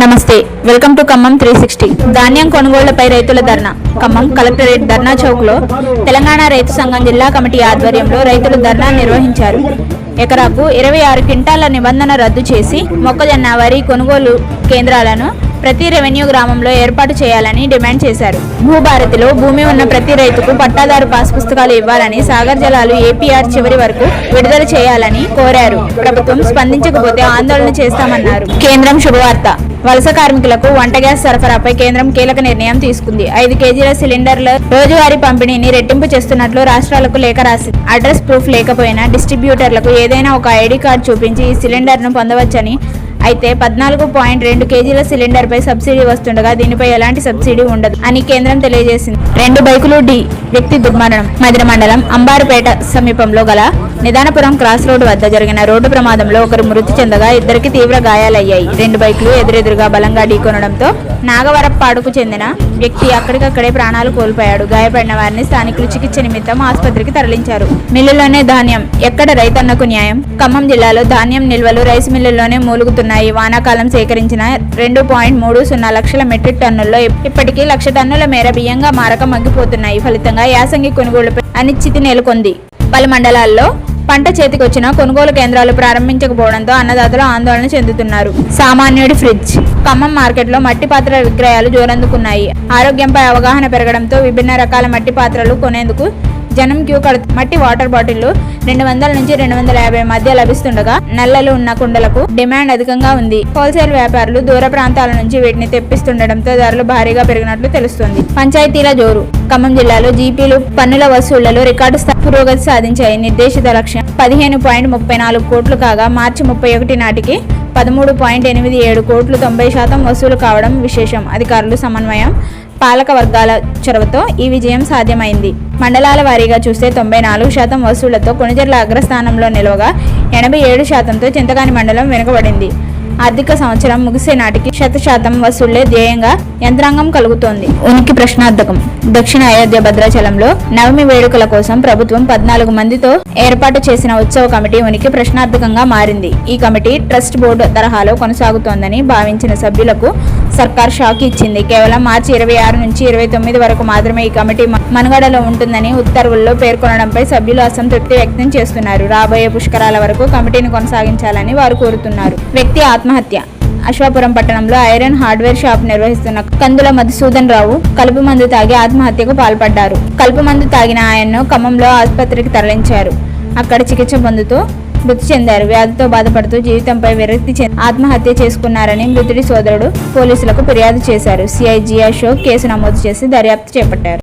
నమస్తే, welcome to Khammam 360. ధాన్యం కొనుగోళ్లపై రైతుల ధర్నా. ఖమ్మం కలెక్టరేట్ ధర్నా చౌక్లో తెలంగాణ రైతు సంఘం జిల్లా కమిటీ ఆధ్వర్యంలో రైతులు ధర్నా నిర్వహించారు. ఎకరాకు 26 క్వింటాల నిబంధన రద్దు చేసి మొక్కజొన్న, వరి కొనుగోలు కేంద్రాలను ప్రతి రెవెన్యూ గ్రామంలో ఏర్పాటు చేయాలని డిమాండ్ చేశారు. భూభారతిలో భూమి ఉన్న ప్రతి రైతుకు పట్టాదారు పాస్ పుస్తకాలు ఇవ్వాలని, సాగర్ జలాలు ఏపీఆర్ చివరి వరకు విడుదల చేయాలని కోరారు. ప్రభుత్వం స్పందించకపోతే ఆందోళన చేస్తామన్నారు. కేంద్రం శుభవార్త. వలస కార్మికులకు వంట గ్యాస్ సరఫరాపై కేంద్రం కీలక నిర్ణయం తీసుకుంది. 5 కేజీల సిలిండర్ల రోజువారీ పంపిణీని రెట్టింపు చేస్తున్నట్లు రాష్ట్రాలకు లేఖ రాసింది. అడ్రస్ ప్రూఫ్ లేకపోయినా డిస్ట్రిబ్యూటర్లకు ఏదైనా ఒక ఐడి కార్డు చూపించి ఈ సిలిండర్ను పొందవచ్చని, అయితే 14.2 కేజీల సిలిండర్పై సబ్సిడీ వస్తుండగా దీనిపై ఎలాంటి సబ్సిడీ ఉండదు అని కేంద్రం తెలియజేసింది. 2 బైకులు వ్యక్తి దుర్మరణం. మదిర మండలం అంబారుపేట సమీపంలో గల నిదానపురం క్రాస్ రోడ్డు వద్ద జరిగిన రోడ్డు ప్రమాదంలో ఒకరు మృతి చెందగా 2కి తీవ్ర గాయాలయ్యాయి. 2 బైకులు ఎదురెదురుగా బలంగా ఢీకొనడంతో నాగవరప్పాడుకు చెందిన వ్యక్తి అక్కడికక్కడే ప్రాణాలు కోల్పోయాడు. గాయపడిన వారిని స్థానికులు చికిత్స నిమిత్తం ఆసుపత్రికి తరలించారు. మిల్లులోనే ధాన్యం, ఎక్కడ రైతన్నకు న్యాయం? ఖమ్మం జిల్లాలో ధాన్యం నిల్వలు రైస్ మిల్లుల్లోనే మూలుగుతున్నాయి. వానాకాలం సేకరించిన 2.30 లక్షల మెట్రిక్ టన్నుల్లో ఇప్పటికీ 1,00,000 టన్నుల మేర బియ్యంగా మారక మగ్గిపోతున్నాయి. ఫలితంగా యాసంగి కొనుగోలుపై అనిశ్చితి నెలకొంది. పలు మండలాల్లో పంట చేతికొచ్చిన కొనుగోలు కేంద్రాలు ప్రారంభించకపోవడంతో అన్నదాతలు ఆందోళన చెందుతున్నారు. సామాన్యుడి ఫ్రిడ్జ్. ఖమ్మం మార్కెట్లో మట్టి పాత్రల విక్రయాలు జోరందుకున్నాయి. ఆరోగ్యంపై అవగాహన పెరగడంతో విభిన్న రకాల మట్టి పాత్రలు కొనేందుకు జనం క్యూ కడుతుంది. మట్టి వాటర్ బాటిళ్లు 200 నుంచి 250 మధ్య లభిస్తుండగా నల్లలు ఉన్న కుండలకు డిమాండ్ అధికంగా ఉంది. హోల్సేల్ వ్యాపారులు దూర ప్రాంతాల నుంచి వీటిని తెప్పిస్తుండటంతో ధరలు భారీగా పెరిగినట్లు తెలుస్తోంది. పంచాయతీల జోరు. ఖమ్మం జిల్లాలో జీపీలు పన్నుల వసూళ్లలో రికార్డు స్థాయి పురోగతి సాధించాయి. నిర్దేశిత లక్ష్యం 15.34 కోట్లు కాగా మార్చి 31 నాటికి 13.87 కోట్లు 90% వసూలు కావడం విశేషం. అధికారులు సమన్వయం, పాలక వర్గాల చొరవతో ఈ విజయం సాధ్యమైంది. మండలాల వారీగా చూస్తే 94% వసూళ్లతో కొణిజర్ల అగ్రస్థానంలో నిలవగా 87%తో చింతకాని మండలం వెనుకబడింది. ఆర్థిక సంవత్సరం ముగిసే నాటికి 100% వసూళ్లే ధ్యేయంగా యంత్రాంగం కలుగుతోంది. ఉనికి ప్రశ్నార్థకం. దక్షిణ అయోధ్య భద్రాచలంలో నవమి వేడుకల కోసం ప్రభుత్వం 14 మందితో ఏర్పాటు చేసిన ఉత్సవ కమిటీ ఉనికి ప్రశ్నార్థకంగా మారింది. ఈ కమిటీ ట్రస్ట్ బోర్డు తరహాలో కొనసాగుతోందని భావించిన సభ్యులకు సర్కార్ షాక్ ఇచ్చింది. కేవలం మార్చి 26 నుంచి 29 వరకు మాత్రమే ఈ కమిటీ మనుగడలో ఉంటుందని ఉత్తర్వుల్లో పేర్కొనడంపై సభ్యులు అసంతృప్తి వ్యక్తం చేస్తున్నారు. రాబోయే పుష్కరాల వరకు కమిటీని కొనసాగించాలని వారు కోరుతున్నారు. వ్యక్తి ఆత్మహత్య. అశ్వాపురం పట్టణంలో ఐరన్ హార్డ్వేర్ షాప్ నిర్వహిస్తున్న కందుల మధుసూదన్ రావు కలుపు మందు తాగి ఆత్మహత్యకు పాల్పడ్డారు. కలుపు మందు తాగిన ఆయన్ను ఖమ్మంలో ఆసుపత్రికి తరలించారు. అక్కడ చికిత్స పొందుతూ మృతి చెందారు. వ్యాధితో బాధపడుతూ జీవితంపై విరక్తి చెంది ఆత్మహత్య చేసుకున్నారని మృతుడి సోదరుడు పోలీసులకు ఫిర్యాదు చేశారు. సిఐ జి అశోక్ కేసు నమోదు చేసి దర్యాప్తు చేపట్టారు.